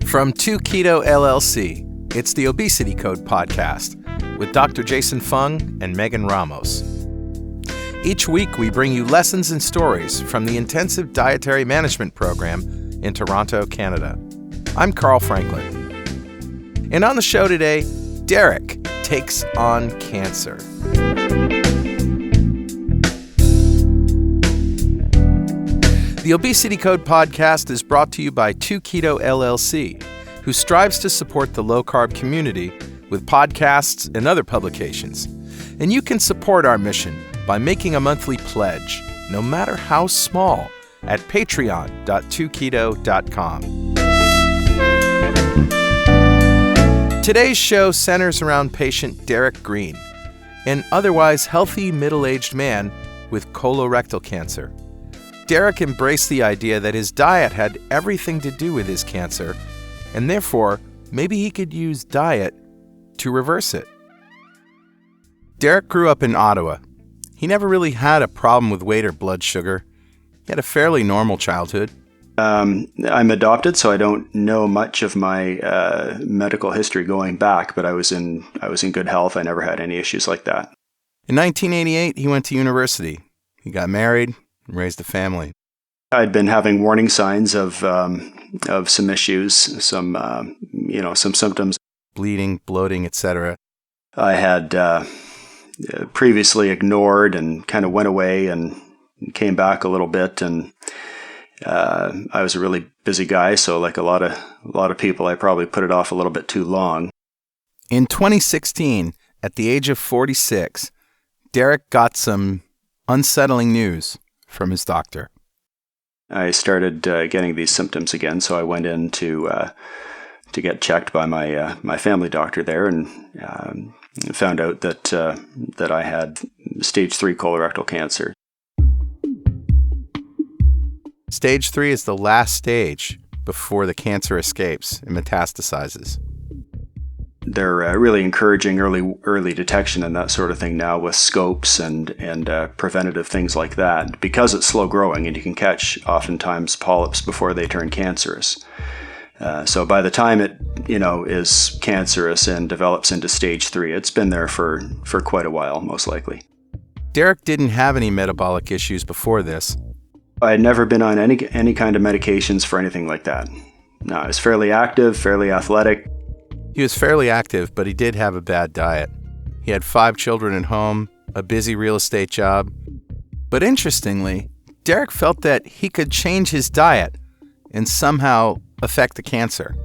From 2Keto LLC, it's the Obesity Code podcast with Dr. Jason Fung and Megan Ramos. Each week, we bring you lessons and stories from the Intensive Dietary Management Program in Toronto, Canada. I'm Carl Franklin. And on the show today, Derek takes on cancer. The Obesity Code podcast is brought to you by 2Keto LLC, who strives to support the low-carb community with podcasts and other publications. And you can support our mission by making a monthly pledge, no matter how small, at patreon.2keto.com. Today's show centers around patient Derek Green, an otherwise healthy middle-aged man with colorectal cancer. Derek embraced the idea that his diet had everything to do with his cancer, and therefore, maybe he could use diet to reverse it. Derek grew up in Ottawa. He never really had a problem with weight or blood sugar. He had a fairly normal childhood. I'm adopted, so I don't know much of my medical history going back, but I was in good health. I never had any issues like that. In 1988, he went to university. He got married and raised a family. I'd been having warning signs of some issues, some symptoms. Bleeding, bloating, etc. I had previously ignored and kind of went away and came back a little bit, and I was a really busy guy, so like a lot of people, I probably put it off a little bit too long. In 2016, at the age of 46, Derek got some unsettling news from his doctor. I started getting these symptoms again, so I went in to get checked by my family doctor there, and found out that I had stage 3 colorectal cancer. Stage 3 is the last stage before the cancer escapes and metastasizes. They're really encouraging early detection and that sort of thing now with scopes and preventative things like that, because it's slow growing and you can catch oftentimes polyps before they turn cancerous. So by the time it is cancerous and develops into stage 3, it's been there for quite a while, most likely. Derek didn't have any metabolic issues before this. I had never been on any kind of medications for anything like that. No, I was fairly active, fairly athletic. He was fairly active, but he did have a bad diet. He had 5 children at home, a busy real estate job. But interestingly, Derek felt that he could change his diet and somehow affect the cancer.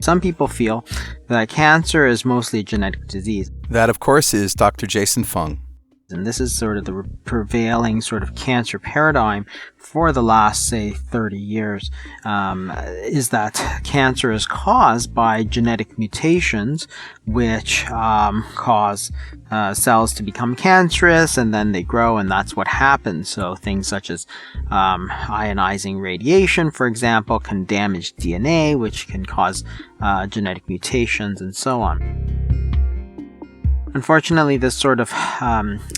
Some people feel that cancer is mostly a genetic disease. That, of course, is Dr. Jason Fung. And this is sort of the prevailing sort of cancer paradigm for the last, say, 30 years, is that cancer is caused by genetic mutations which cause cells to become cancerous, and then they grow, and that's what happens. So things such as ionizing radiation, for example, can damage DNA, which can cause genetic mutations, and so on. Unfortunately, this sort of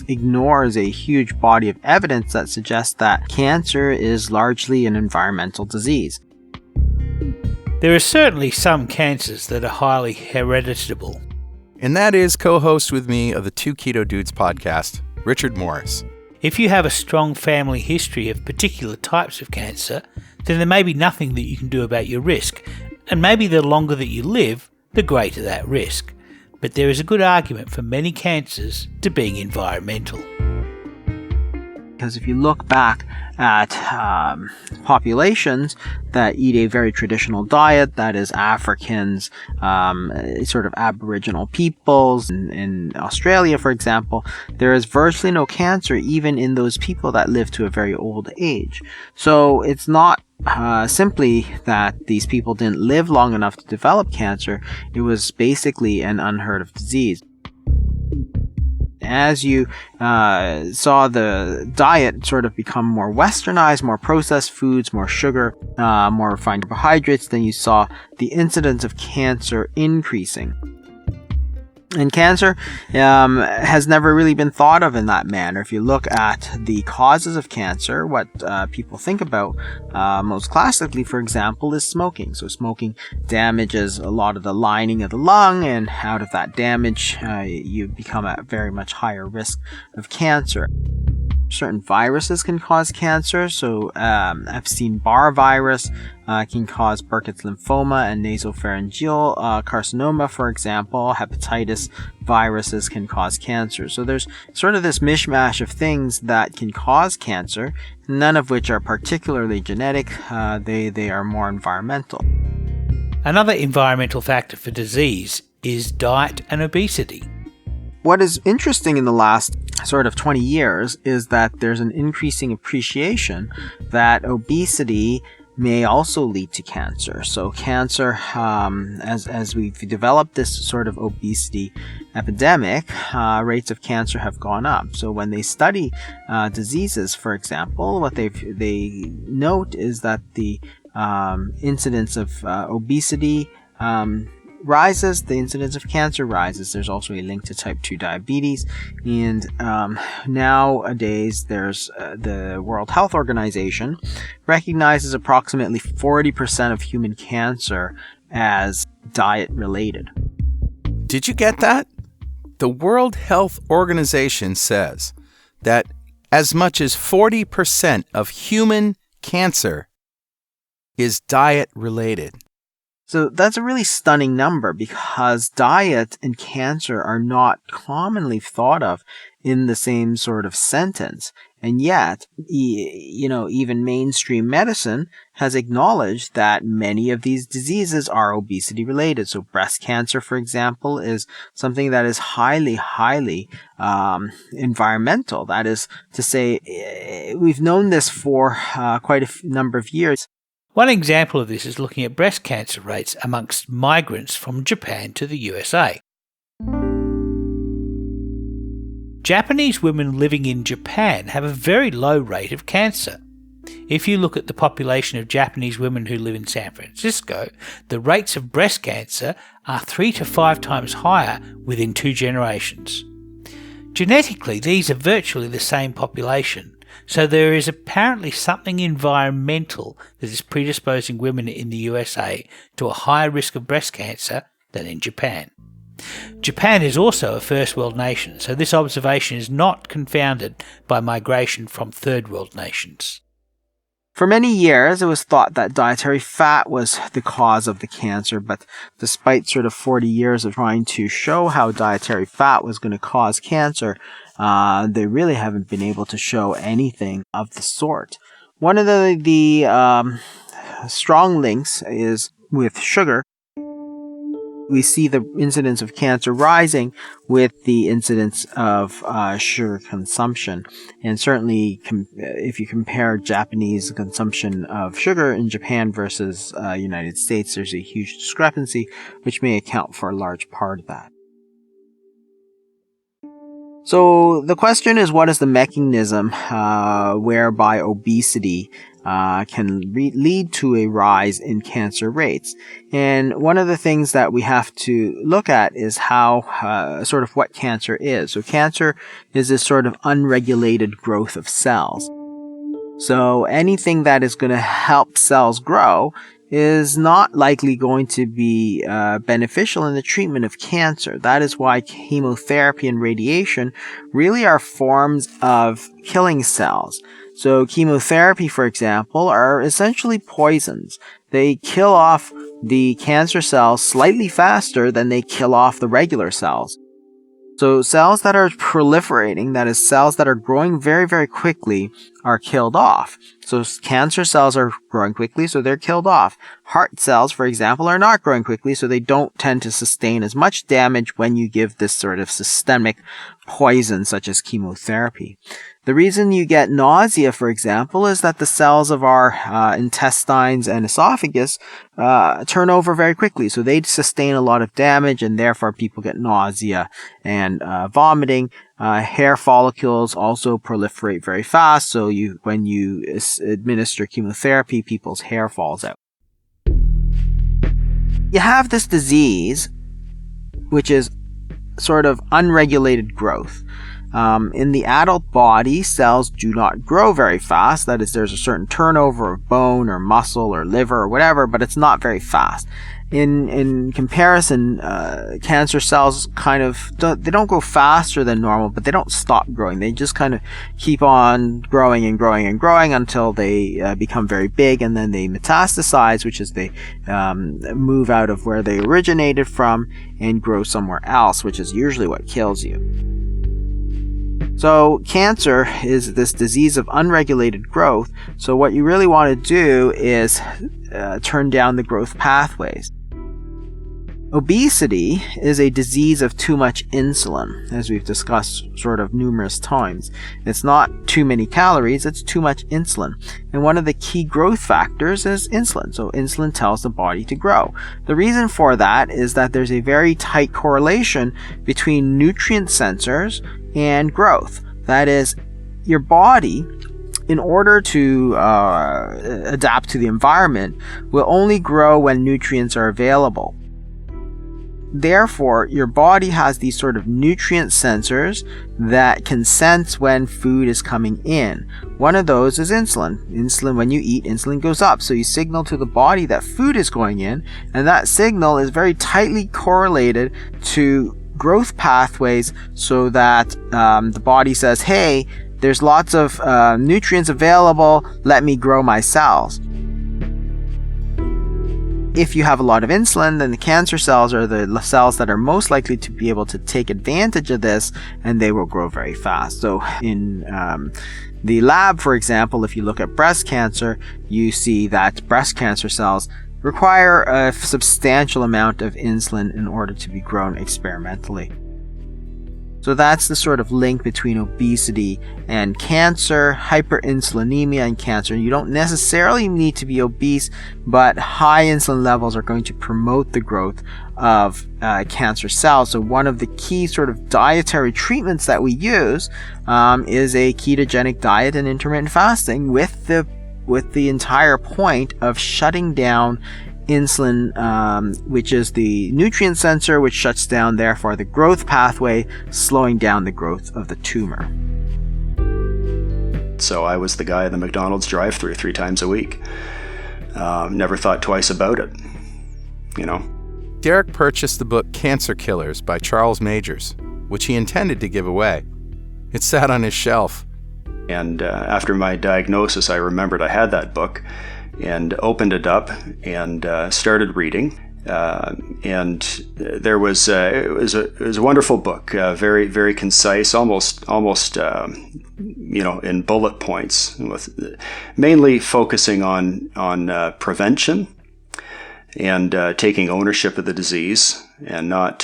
ignores a huge body of evidence that suggests that cancer is largely an environmental disease. There are certainly some cancers that are highly hereditable. And that is co-host with me of the 2Keto Dudes podcast, Richard Morris. If you have a strong family history of particular types of cancer, then there may be nothing that you can do about your risk. And maybe the longer that you live, the greater that risk. But there is a good argument for many cancers to being environmental. Because if you look back at populations that eat a very traditional diet, that is Africans, sort of Aboriginal peoples, in Australia, for example, there is virtually no cancer even in those people that live to a very old age. So it's not simply that these people didn't live long enough to develop cancer. It was basically an unheard of disease. As you saw the diet sort of become more westernized, more processed foods, more sugar, more refined carbohydrates, then you saw the incidence of cancer increasing. And cancer has never really been thought of in that manner. If you look at the causes of cancer, what people think about most classically, for example, is smoking. So smoking damages a lot of the lining of the lung, and out of that damage, you become at very much higher risk of cancer. Certain viruses can cause cancer. So Epstein-Barr virus can cause Burkitt's lymphoma and nasopharyngeal carcinoma, for example. Hepatitis viruses can cause cancer. So there's sort of this mishmash of things that can cause cancer, none of which are particularly genetic. They are more environmental. Another environmental factor for disease is diet and obesity. What is interesting in the last sort of 20 years is that there's an increasing appreciation that obesity may also lead to cancer. So cancer, as we've developed this sort of obesity epidemic, rates of cancer have gone up. So when they study diseases, for example, what they note is that the incidence of obesity rises, the incidence of cancer rises. There's also a link to type 2 diabetes, and nowadays there's the World Health Organization recognizes approximately 40% of human cancer as diet related. Did you get that? The World Health Organization says that as much as 40% of human cancer is diet related. So that's a really stunning number, because diet and cancer are not commonly thought of in the same sort of sentence. And yet, even mainstream medicine has acknowledged that many of these diseases are obesity related. So breast cancer, for example, is something that is highly, highly environmental. That is to say, we've known this for quite a number of years. One example of this is looking at breast cancer rates amongst migrants from Japan to the USA. Japanese women living in Japan have a very low rate of cancer. If you look at the population of Japanese women who live in San Francisco, the rates of breast cancer are 3 to 5 times higher within 2 generations. Genetically, these are virtually the same population. So there is apparently something environmental that is predisposing women in the USA to a higher risk of breast cancer than in Japan. Japan is also a first world nation, so this observation is not confounded by migration from third world nations. For many years, it was thought that dietary fat was the cause of the cancer, but despite sort of 40 years of trying to show how dietary fat was going to cause cancer, they really haven't been able to show anything of the sort. One of the strong links is with sugar. We see the incidence of cancer rising with the incidence of sugar consumption. And certainly, if you compare Japanese consumption of sugar in Japan versus United States, there's a huge discrepancy, which may account for a large part of that. So the question is, what is the mechanism whereby obesity can lead to a rise in cancer rates? And one of the things that we have to look at is how, sort of what cancer is. So cancer is this sort of unregulated growth of cells. So anything that is going to help cells grow is not likely going to be beneficial in the treatment of cancer. That is why chemotherapy and radiation really are forms of killing cells. So chemotherapy, for example, are essentially poisons. They kill off the cancer cells slightly faster than they kill off the regular cells. So cells that are proliferating, that is, cells that are growing very, very quickly, are killed off. So cancer cells are growing quickly, so they're killed off. Heart cells, for example, are not growing quickly, so they don't tend to sustain as much damage when you give this sort of systemic poison, such as chemotherapy. The reason you get nausea, for example, is that the cells of our intestines and esophagus turn over very quickly. So they sustain a lot of damage, and therefore people get nausea and vomiting. Hair follicles also proliferate very fast. So when you administer chemotherapy, people's hair falls out. You have this disease, which is sort of unregulated growth. In the adult body, cells do not grow very fast. That is, there's a certain turnover of bone or muscle or liver or whatever, but it's not very fast. In comparison, cancer cells they don't grow faster than normal, but they don't stop growing. They just kind of keep on growing and growing and growing until they become very big, and then they metastasize, which is they move out of where they originated from and grow somewhere else, which is usually what kills you. So cancer is this disease of unregulated growth. So what you really want to do is turn down the growth pathways. Obesity is a disease of too much insulin, as we've discussed sort of numerous times. It's not too many calories, it's too much insulin. And one of the key growth factors is insulin. So insulin tells the body to grow. The reason for that is that there's a very tight correlation between nutrient sensors and growth. That is, your body, in order to adapt to the environment, will only grow when nutrients are available. Therefore, your body has these sort of nutrient sensors that can sense when food is coming in. One of those is insulin. Insulin, when you eat, insulin goes up. So you signal to the body that food is going in, and that signal is very tightly correlated to growth pathways, so that the body says, hey, there's lots of nutrients available, let me grow my cells. If you have a lot of insulin, then the cancer cells are the cells that are most likely to be able to take advantage of this, and they will grow very fast. So in the lab, for example, if you look at breast cancer, you see that breast cancer cells require a substantial amount of insulin in order to be grown experimentally. So that's the sort of link between obesity and cancer, hyperinsulinemia and cancer. You don't necessarily need to be obese, but high insulin levels are going to promote the growth of cancer cells. So one of the key sort of dietary treatments that we use is a ketogenic diet and intermittent fasting, with the entire point of shutting down insulin, which is the nutrient sensor, which shuts down, therefore, the growth pathway, slowing down the growth of the tumor. So I was the guy at the McDonald's drive-thru 3 times a week. Never thought twice about it, you know. Derek purchased the book Cancer Killers by Charles Majors, which he intended to give away. It sat on his shelf. And after my diagnosis, I remembered I had that book, and opened it up and started reading. And there was it was a wonderful book, very, very concise, almost in bullet points, with mainly focusing on prevention and taking ownership of the disease, and not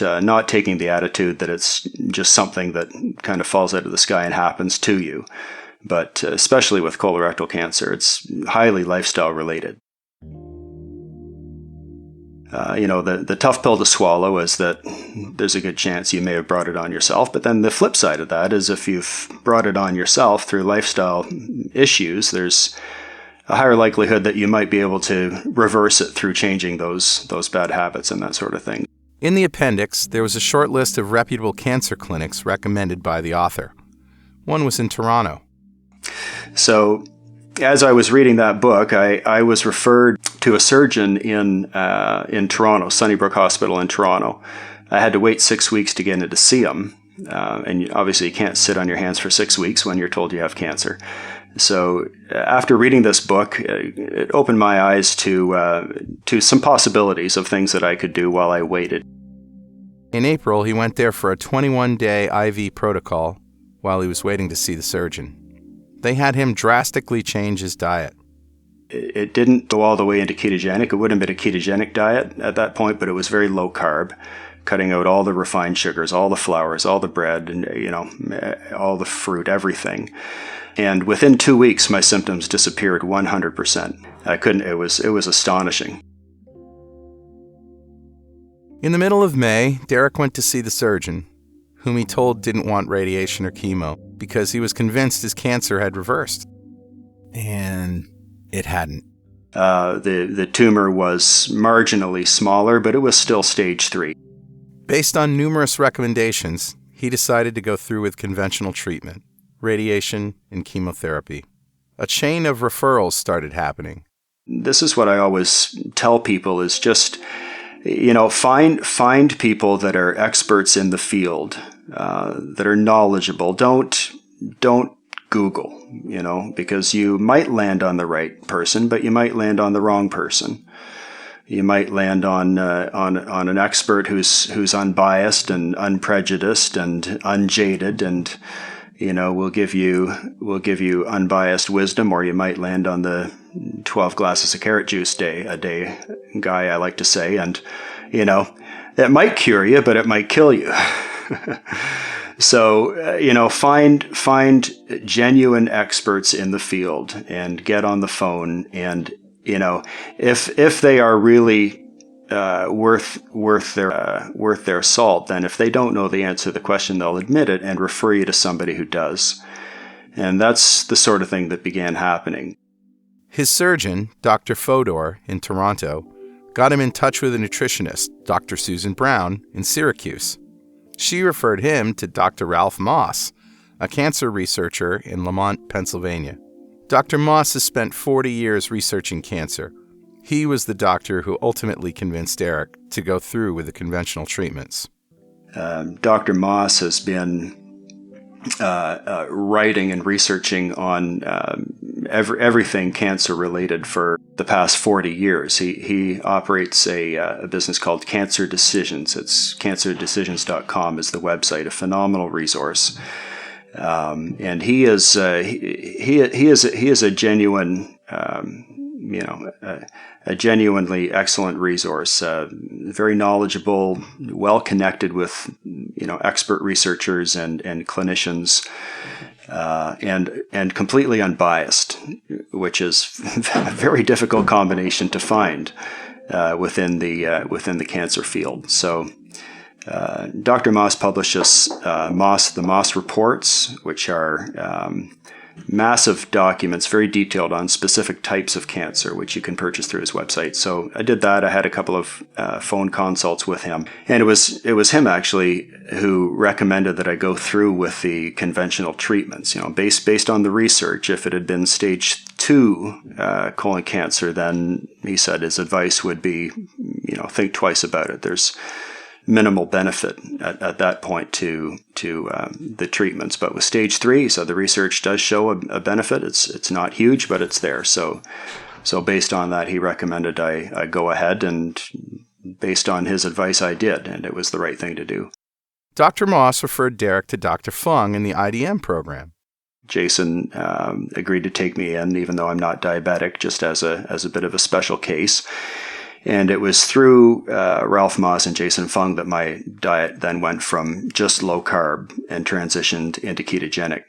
taking the attitude that it's just something that kind of falls out of the sky and happens to you. But especially with colorectal cancer, it's highly lifestyle related. The tough pill to swallow is that there's a good chance you may have brought it on yourself. But then the flip side of that is, if you've brought it on yourself through lifestyle issues, there's a higher likelihood that you might be able to reverse it through changing those bad habits and that sort of thing. In the appendix, there was a short list of reputable cancer clinics recommended by the author. One was in Toronto. So, as I was reading that book, I was referred to a surgeon in Toronto, Sunnybrook Hospital in Toronto. I had to wait 6 weeks to get in to see him, and obviously you can't sit on your hands for 6 weeks when you're told you have cancer. So, after reading this book, it opened my eyes to some possibilities of things that I could do while I waited. In April, he went there for a 21-day IV protocol while he was waiting to see the surgeon. They had him drastically change his diet. It didn't go all the way into ketogenic. It wouldn't have been a ketogenic diet at that point, but it was very low carb, cutting out all the refined sugars, all the flours, all the bread, and all the fruit, everything. And within 2 weeks, my symptoms disappeared 100%. It was astonishing. In the middle of May, Derek went to see the surgeon, whom he told didn't want radiation or chemo because he was convinced his cancer had reversed. And it hadn't. The tumor was marginally smaller, but it was still stage 3. Based on numerous recommendations, he decided to go through with conventional treatment, radiation, and chemotherapy. A chain of referrals started happening. This is what I always tell people is just, find people that are experts in the field, that are knowledgeable. Don't Google, because you might land on the right person, but you might land on the wrong person. You might land on an expert who's unbiased and unprejudiced and unjaded, and will give you unbiased wisdom, or you might land on the 12 glasses of carrot juice a day guy, I like to say, and it might cure you, but it might kill you. So, find genuine experts in the field and get on the phone. And, if they are really worth their salt, then if they don't know the answer to the question, they'll admit it and refer you to somebody who does. And that's the sort of thing that began happening. His surgeon, Dr. Fodor in Toronto, got him in touch with a nutritionist, Dr. Susan Brown, in Syracuse. She referred him to Dr. Ralph Moss, a cancer researcher in Lamont, Pennsylvania. Dr. Moss has spent 40 years researching cancer. He was the doctor who ultimately convinced Derek to go through with the conventional treatments. Dr. Moss has been writing and researching on everything cancer-related for the past 40 years. He operates a business called Cancer Decisions. It's cancerdecisions.com is the website, a phenomenal resource. And he is a genuine, a genuinely excellent resource. Very knowledgeable, well connected with expert researchers and clinicians. And completely unbiased, which is a very difficult combination to find within the cancer field. So, Dr. Moss publishes the Moss reports, which are massive documents, very detailed on specific types of cancer, which you can purchase through his website. So I did that. I had a couple of phone consults with him, and it was him actually who recommended that I go through with the conventional treatments. Based on the research. If it had been stage 2 colon cancer, then he said his advice would be, think twice about it. There's minimal benefit at that point to the treatments, but with stage 3, so the research does show a benefit. It's not huge, but it's there. So based on that, he recommended I go ahead, and based on his advice, I did, and it was the right thing to do. Dr. Moss referred Derek to Dr. Fung in the IDM program. Jason agreed to take me in, even though I'm not diabetic, just as a bit of a special case. And it was through Ralph Moss and Jason Fung that my diet then went from just low carb and transitioned into ketogenic.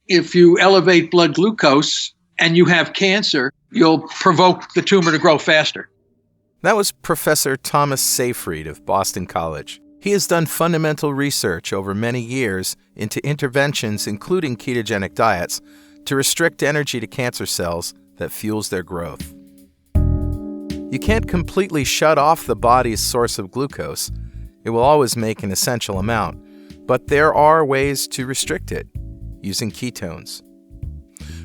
If you elevate blood glucose and you have cancer, you'll provoke the tumor to grow faster. That was Professor Thomas Seyfried of Boston College. He has done fundamental research over many years into interventions, including ketogenic diets, to restrict energy to cancer cells that fuels their growth. You can't completely shut off the body's source of glucose. It will always make an essential amount, but there are ways to restrict it, using ketones.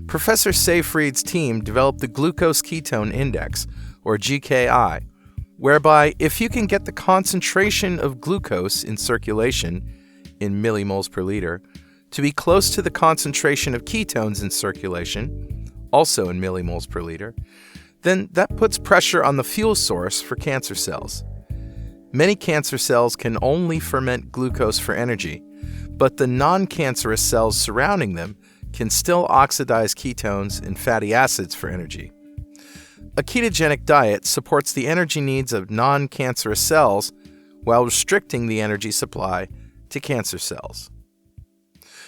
Professor Seyfried's team developed the Glucose Ketone Index, or GKI, whereby if you can get the concentration of glucose in circulation, in millimoles per liter, to be close to the concentration of ketones in circulation, also in millimoles per liter, then that puts pressure on the fuel source for cancer cells. Many cancer cells can only ferment glucose for energy, but the non-cancerous cells surrounding them can still oxidize ketones and fatty acids for energy. A ketogenic diet supports the energy needs of non-cancerous cells while restricting the energy supply to cancer cells.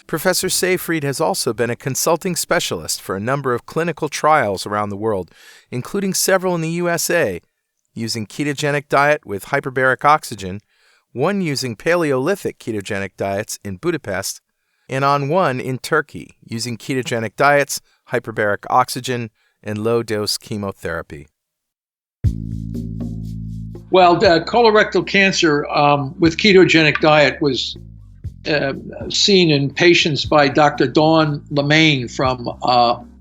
Professor Seyfried has also been a consulting specialist for a number of clinical trials around the world, including several in the USA, using ketogenic diet with hyperbaric oxygen, one using Paleolithic ketogenic diets in Budapest, and on one in Turkey, using ketogenic diets, hyperbaric oxygen, and low-dose chemotherapy. Well, colorectal cancer with ketogenic diet was seen in patients by Dr. Dawn Lemaine from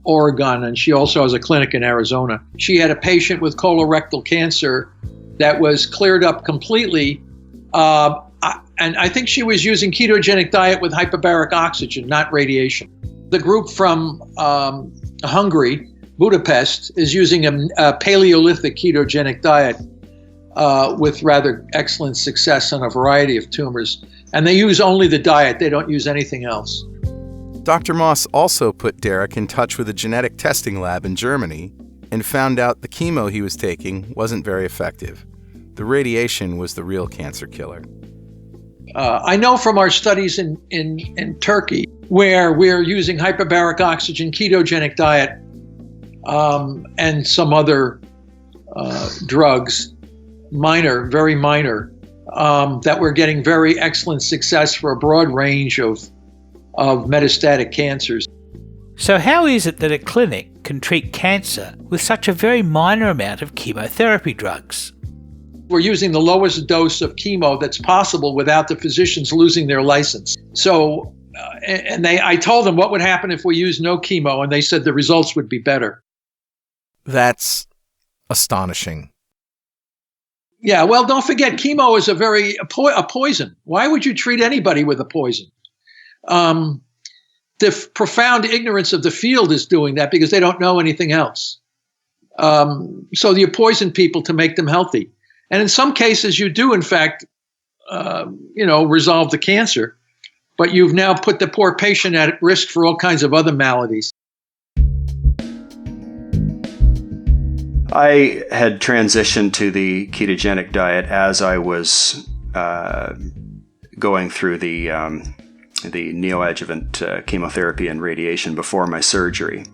Oregon, and she also has a clinic in Arizona. She had a patient with colorectal cancer that was cleared up completely, and I think she was using ketogenic diet with hyperbaric oxygen, not radiation. The group from Hungary, Budapest, is using a Paleolithic ketogenic diet with rather excellent success on a variety of tumors. And they use only the diet. They don't use anything else. Dr. Moss also put Derek in touch with a genetic testing lab in Germany and found out the chemo he was taking wasn't very effective. The radiation was the real cancer killer. I know from our studies in Turkey, where we're using hyperbaric oxygen, ketogenic diet, and some other drugs, minor, very minor, that we're getting very excellent success for a broad range of metastatic cancers. So how is it that a clinic can treat cancer with such a very minor amount of chemotherapy drugs? We're using the lowest dose of chemo that's possible without the physicians losing their license. So, I told them what would happen if we used no chemo, and they said the results would be better. That's astonishing. Yeah, well, don't forget, chemo is a poison. Why would you treat anybody with a poison? The profound ignorance of the field is doing that because they don't know anything else. So you poison people to make them healthy. And in some cases, you do, in fact, resolve the cancer. But you've now put the poor patient at risk for all kinds of other maladies. I had transitioned to the ketogenic diet as I was going through the neoadjuvant chemotherapy and radiation before my surgery.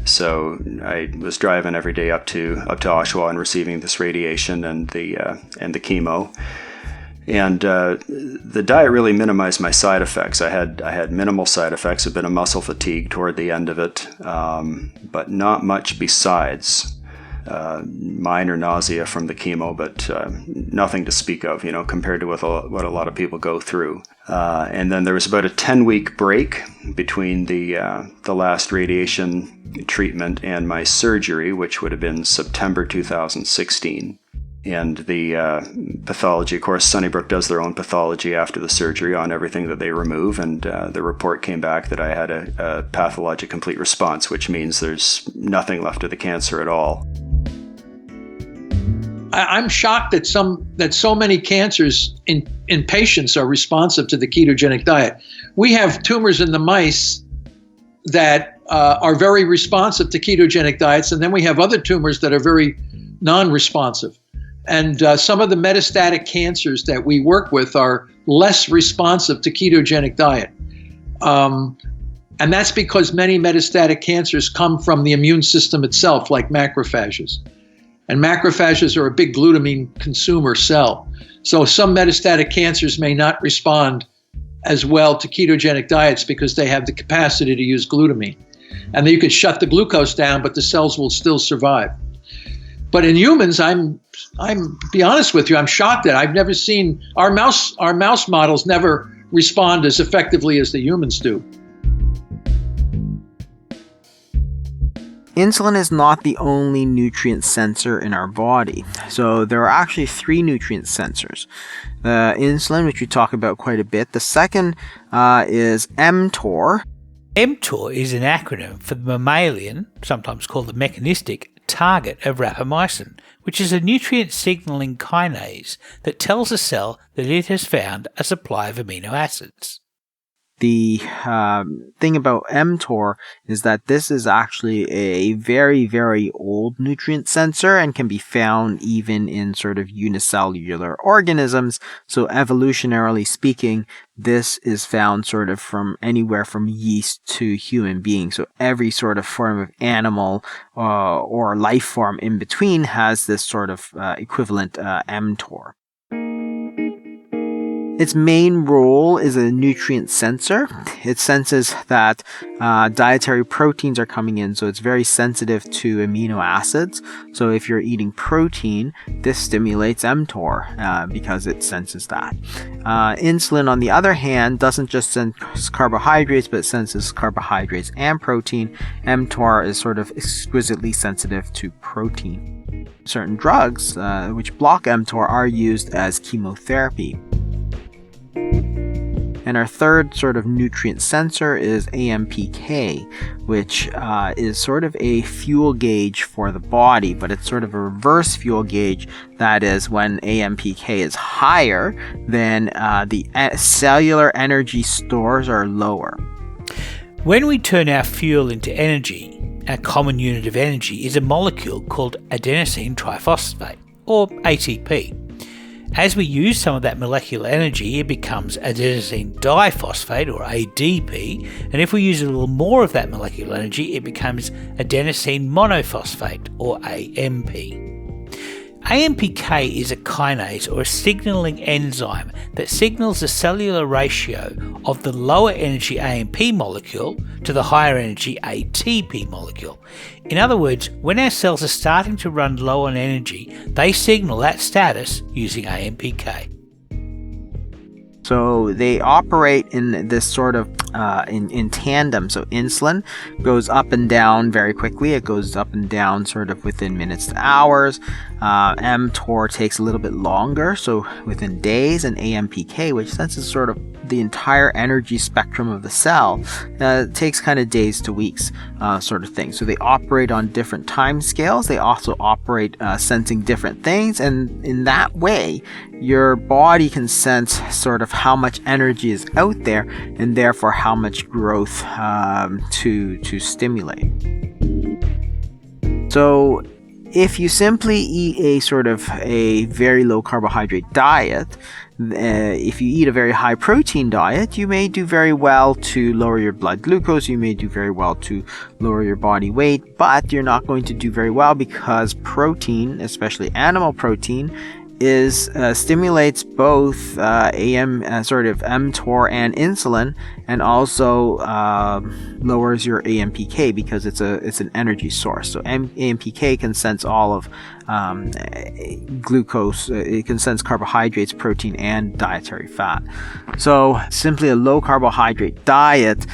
So I was driving every day up to Oshawa and receiving this radiation and the chemo. And the diet really minimized my side effects. I had minimal side effects, a bit of muscle fatigue toward the end of it, but not much besides. Minor nausea from the chemo, but nothing to speak of, compared to what a lot of people go through. And then there was about a 10-week break between the last radiation treatment and my surgery, which would have been September 2016. And the pathology, of course, Sunnybrook does their own pathology after the surgery on everything that they remove, and the report came back that I had a pathologic complete response, which means there's nothing left of the cancer at all. I'm shocked that so many cancers in patients are responsive to the ketogenic diet. We have tumors in the mice that are very responsive to ketogenic diets, and then we have other tumors that are very non-responsive. And some of the metastatic cancers that we work with are less responsive to ketogenic diet. And that's because many metastatic cancers come from the immune system itself, like macrophages. And macrophages are a big glutamine consumer cell. So some metastatic cancers may not respond as well to ketogenic diets because they have the capacity to use glutamine. And then you could shut the glucose down, but the cells will still survive. But in humans, I'm be honest with you, I'm shocked that I've never seen our mouse models never respond as effectively as the humans do. Insulin is not the only nutrient sensor in our body. So there are actually 3 nutrient sensors. Insulin, which we talk about quite a bit. The second is mTOR. mTOR is an acronym for the mammalian, sometimes called the mechanistic, target of rapamycin, which is a nutrient signaling kinase that tells a cell that it has found a supply of amino acids. The thing about mTOR is that this is actually a very, very old nutrient sensor and can be found even in sort of unicellular organisms. So evolutionarily speaking, this is found sort of from anywhere from yeast to human beings. So every sort of form of animal or life form in between has this sort of equivalent mTOR. Its main role is a nutrient sensor. It senses that dietary proteins are coming in, so it's very sensitive to amino acids. So if you're eating protein, this stimulates mTOR because it senses that. Insulin, on the other hand, doesn't just sense carbohydrates, but it senses carbohydrates and protein. mTOR is sort of exquisitely sensitive to protein. Certain drugs which block mTOR are used as chemotherapy. And our third sort of nutrient sensor is AMPK, which is sort of a fuel gauge for the body, but it's sort of a reverse fuel gauge. That is, when AMPK is higher, then the cellular energy stores are lower. When we turn our fuel into energy, our common unit of energy is a molecule called adenosine triphosphate, or ATP. As we use some of that molecular energy, it becomes adenosine diphosphate, or ADP, and if we use a little more of that molecular energy, it becomes adenosine monophosphate, or AMP. AMPK is a kinase, or a signaling enzyme that signals the cellular ratio of the lower energy AMP molecule to the higher energy ATP molecule. In other words, when our cells are starting to run low on energy, they signal that status using AMPK. So they operate in this sort of in tandem. So insulin goes up and down very quickly. It goes up and down sort of within minutes to hours. mTOR takes a little bit longer, so within days. And AMPK, which senses sort of the entire energy spectrum of the cell, takes kind of days to weeks sort of thing. So they operate on different time scales. They also operate sensing different things, and in that way your body can sense sort of how much energy is out there, and therefore how much growth to stimulate. So if you simply eat a sort of a very low carbohydrate diet, if you eat a very high protein diet, you may do very well to lower your blood glucose, you may do very well to lower your body weight, but you're not going to do very well because protein, especially animal protein, stimulates both sort of mTOR and insulin, and also lowers your AMPK because it's an energy source. So AMPK can sense all of glucose, it can sense carbohydrates, protein, and dietary fat. So simply a low carbohydrate diet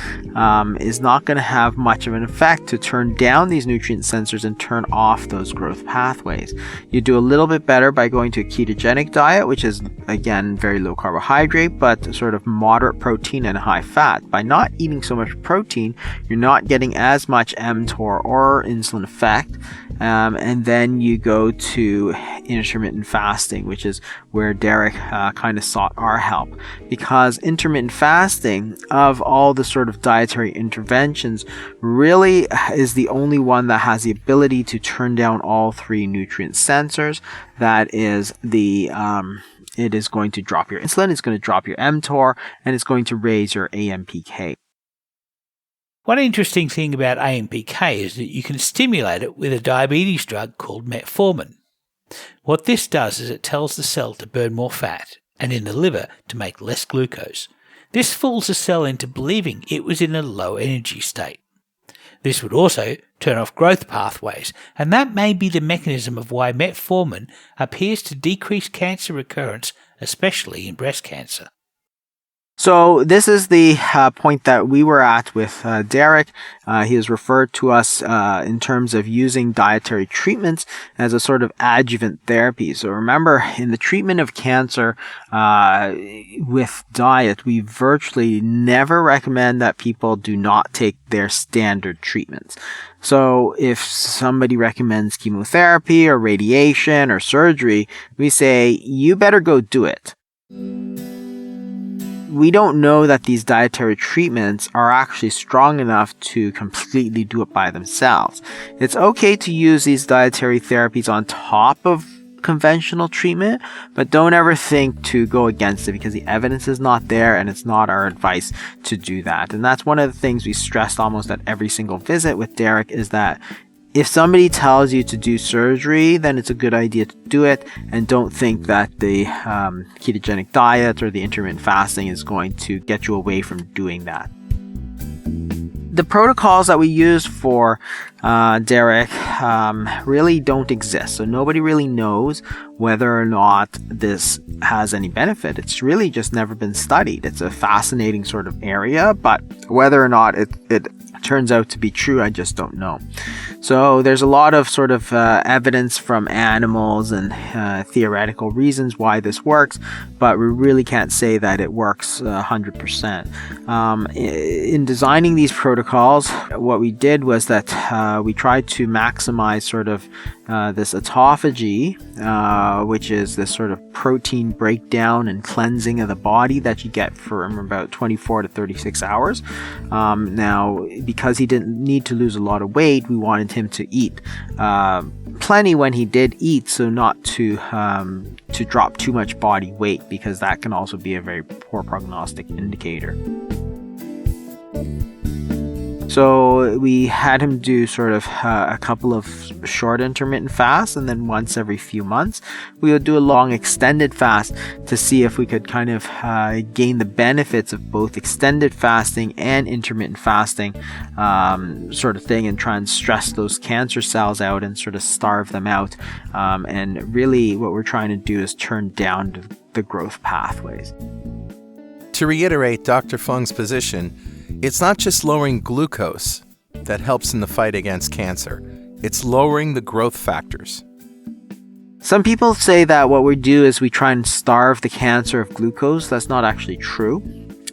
is not going to have much of an effect to turn down these nutrient sensors and turn off those growth pathways. You do a little bit better by going to a ketogenic diet, which is again very low carbohydrate but sort of moderate protein and high fat. By not eating so much protein, you're not getting as much mTOR or insulin effect. And then you go to intermittent fasting, which is where Derek kind of sought our help, because intermittent fasting, of all the sort of dietary interventions, really is the only one that has the ability to turn down all three nutrient sensors. That is it is going to drop your insulin, it's going to drop your mTOR, and it's going to raise your AMPK. One interesting thing about AMPK is that you can stimulate it with a diabetes drug called metformin. What this does is it tells the cell to burn more fat, and in the liver to make less glucose. This fools the cell into believing it was in a low energy state. This would also turn off growth pathways, and that may be the mechanism of why metformin appears to decrease cancer recurrence, especially in breast cancer. So this is the point that we were at with Derek. He has referred to us in terms of using dietary treatments as a sort of adjuvant therapy. So remember, in the treatment of cancer with diet, we virtually never recommend that people do not take their standard treatments. So if somebody recommends chemotherapy or radiation or surgery, we say, you better go do it. We don't know that these dietary treatments are actually strong enough to completely do it by themselves. It's okay to use these dietary therapies on top of conventional treatment, but don't ever think to go against it because the evidence is not there, and it's not our advice to do that. And that's one of the things we stressed almost at every single visit with Derek, is that If somebody tells you to do surgery, then it's a good idea to do it, and don't think that the ketogenic diet or the intermittent fasting is going to get you away from doing that. The protocols that we use for Derek really don't exist, so nobody really knows whether or not this has any benefit. It's really just never been studied. It's a fascinating sort of area, but whether or not it turns out to be true, I just don't know. So there's a lot of sort of evidence from animals and theoretical reasons why this works, but we really can't say that it works 100%. In designing these protocols, what we did was that we tried to maximize sort of this autophagy, which is this sort of protein breakdown and cleansing of the body that you get from about 24 to 36 hours. Now, because he didn't need to lose a lot of weight, we wanted him to eat plenty when he did eat, so not to drop too much body weight, because that can also be a very poor prognostic indicator. So we had him do sort of a couple of short intermittent fasts, and then once every few months we would do a long extended fast to see if we could kind of gain the benefits of both extended fasting and intermittent fasting sort of thing, and try and stress those cancer cells out and sort of starve them out. And really what we're trying to do is turn down the growth pathways. To reiterate Dr. Fung's position, it's not just lowering glucose that helps in the fight against cancer. It's lowering the growth factors. Some people say that what we do is we try and starve the cancer of glucose. That's not actually true.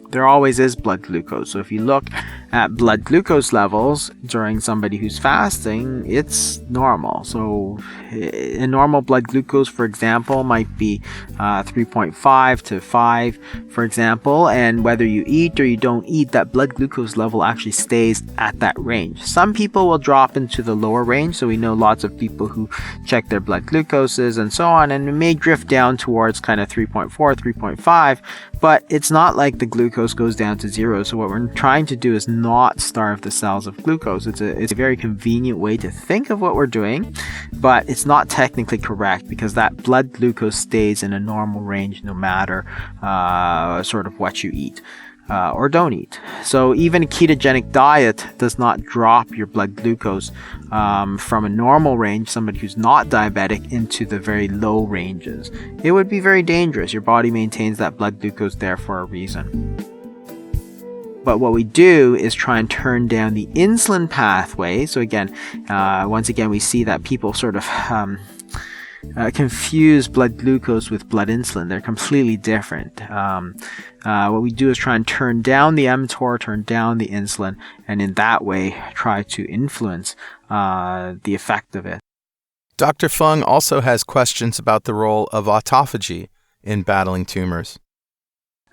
There always is blood glucose. So if you look at blood glucose levels during somebody who's fasting, it's normal. So a normal blood glucose, for example, might be 3.5 to 5, for example. And whether you eat or you don't eat, that blood glucose level actually stays at that range. Some people will drop into the lower range. So we know lots of people who check their blood glucoses and so on, and it may drift down towards kind of 3.4, 3.5. But it's not like the glucose goes down to zero. So what we're trying to do is not starve the cells of glucose. It's a very convenient way to think of what we're doing, but it's not technically correct, because that blood glucose stays in a normal range no matter sort of what you eat or don't eat. So even a ketogenic diet does not drop your blood glucose from a normal range, somebody who's not diabetic, into the very low ranges. It would be very dangerous. Your body maintains that blood glucose there for a reason. But what we do is try and turn down the insulin pathway. So again, once again, we see that people sort of confuse blood glucose with blood insulin. They're completely different. What we do is try and turn down the mTOR, turn down the insulin, and in that way try to influence the effect of it. Dr. Fung also has questions about the role of autophagy in battling tumors.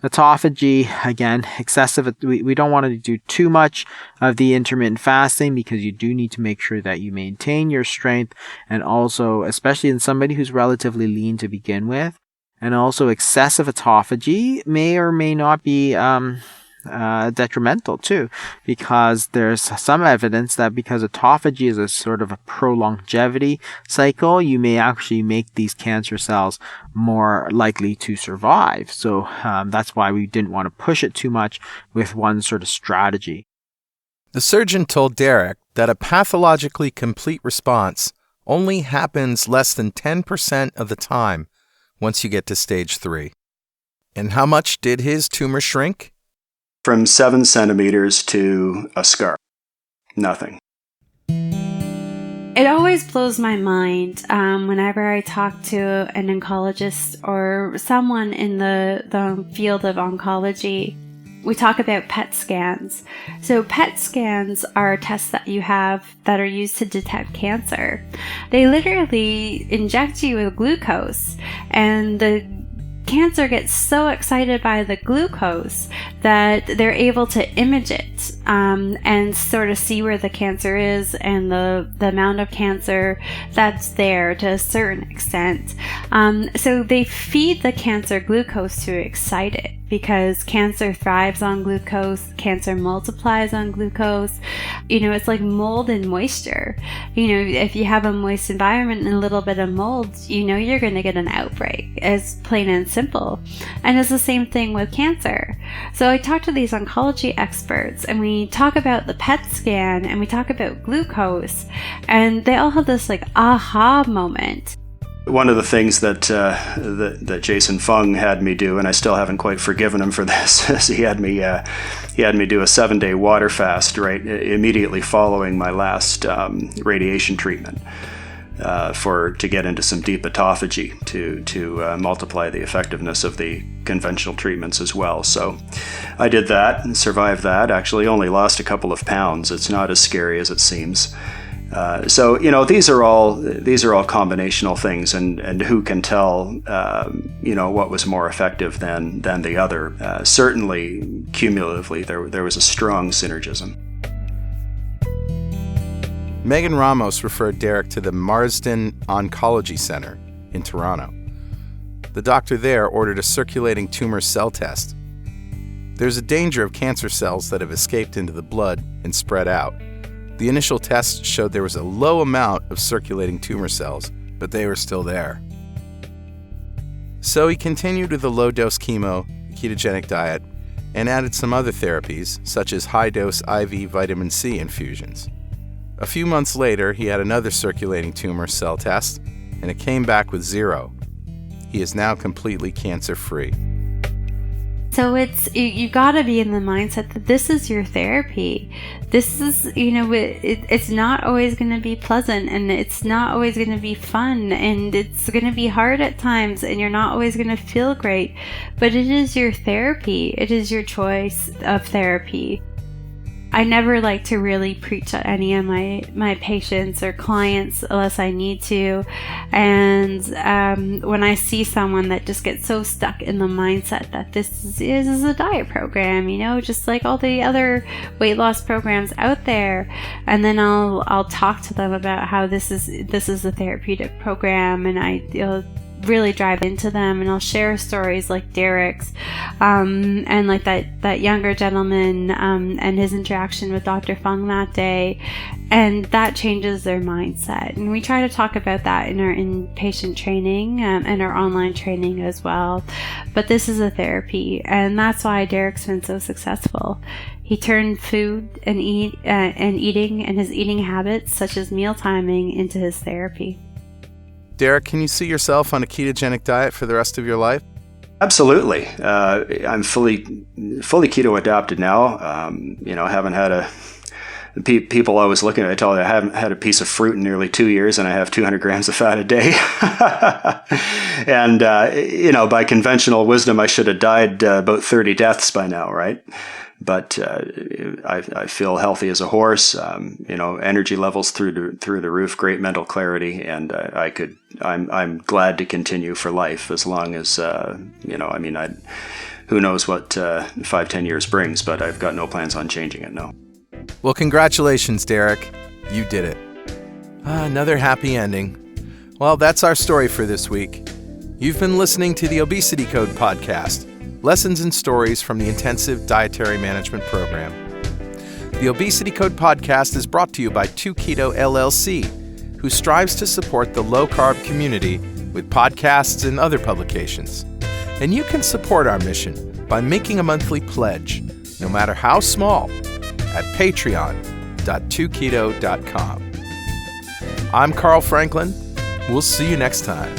Autophagy, again, excessive. We don't want to do too much of the intermittent fasting, because you do need to make sure that you maintain your strength, and also, especially in somebody who's relatively lean to begin with, and also excessive autophagy may or may not be detrimental too, because there's some evidence that because autophagy is a sort of a prolongevity cycle, you may actually make these cancer cells more likely to survive. So that's why we didn't want to push it too much with one sort of strategy. The surgeon told Derek that a pathologically complete response only happens less than 10% of the time once you get to stage 3. And how much did his tumor shrink? From 7 centimeters to a scar. Nothing. It always blows my mind whenever I talk to an oncologist or someone in the field of oncology. We talk about PET scans. So PET scans are tests that you have that are used to detect cancer. They literally inject you with glucose, and the cancer gets so excited by the glucose that they're able to image it and sort of see where the cancer is and the amount of cancer that's there to a certain extent. So they feed the cancer glucose to excite it, because cancer thrives on glucose, cancer multiplies on glucose. It's like mold and moisture. If you have a moist environment and a little bit of mold, you're going to get an outbreak. It's plain and simple. And it's the same thing with cancer. So I talk to these oncology experts, and we talk about the PET scan, and we talk about glucose, and they all have this like aha moment. One of the things that Jason Fung had me do, and I still haven't quite forgiven him for this, is he had me do a 7-day water fast right immediately following my last radiation treatment to get into some deep autophagy to multiply the effectiveness of the conventional treatments as well. So I did that and survived that. Actually, only lost a couple of pounds. It's not as scary as it seems. So these are all combinational things, and who can tell what was more effective than the other. Certainly, cumulatively, there was a strong synergism. Megan Ramos referred Derek to the Marsden Oncology Center in Toronto. The doctor there ordered a circulating tumor cell test. There's a danger of cancer cells that have escaped into the blood and spread out. The initial test showed there was a low amount of circulating tumor cells, but they were still there. So he continued with a low-dose chemo, ketogenic diet, and added some other therapies, such as high-dose IV vitamin C infusions. A few months later, he had another circulating tumor cell test, and it came back with 0. He is now completely cancer-free. So you got to be in the mindset that this is your therapy. This is, it's not always going to be pleasant, and it's not always going to be fun, and it's going to be hard at times, and you're not always going to feel great. But it is your therapy. It is your choice of therapy. I never like to really preach at any of my patients or clients unless I need to. And when I see someone that just gets so stuck in the mindset that this is a diet program, just like all the other weight loss programs out there, and then I'll talk to them about how this is a therapeutic program, and I'll really drive into them, and I'll share stories like Derek's, and like that younger gentleman, and his interaction with Dr. Fung that day, and that changes their mindset. And we try to talk about that in our inpatient training, and our online training as well. But this is a therapy, and that's why Derek's been so successful. He turned food and eating and his eating habits, such as meal timing, into his therapy. Derek, can you see yourself on a ketogenic diet for the rest of your life? Absolutely. I'm fully keto adapted now. Haven't had people always looking at me, I tell you, I haven't had a piece of fruit in nearly 2 years, and I have 200 grams of fat a day. And, by conventional wisdom, I should have died about 30 deaths by now, right? But I feel healthy as a horse. Energy levels through the roof, great mental clarity, and I'm glad to continue for life as long as who knows what 5-10 years brings, but I've got no plans on changing it. No. Well, congratulations, Derek. You did it. Another happy ending. Well, that's our story for this week. You've been listening to the Obesity Code podcast. Lessons and stories from the Intensive Dietary Management Program. The Obesity Code podcast is brought to you by 2Keto LLC, who strives to support the low-carb community with podcasts and other publications. And you can support our mission by making a monthly pledge, no matter how small, at patreon.2keto.com. I'm Carl Franklin. We'll see you next time.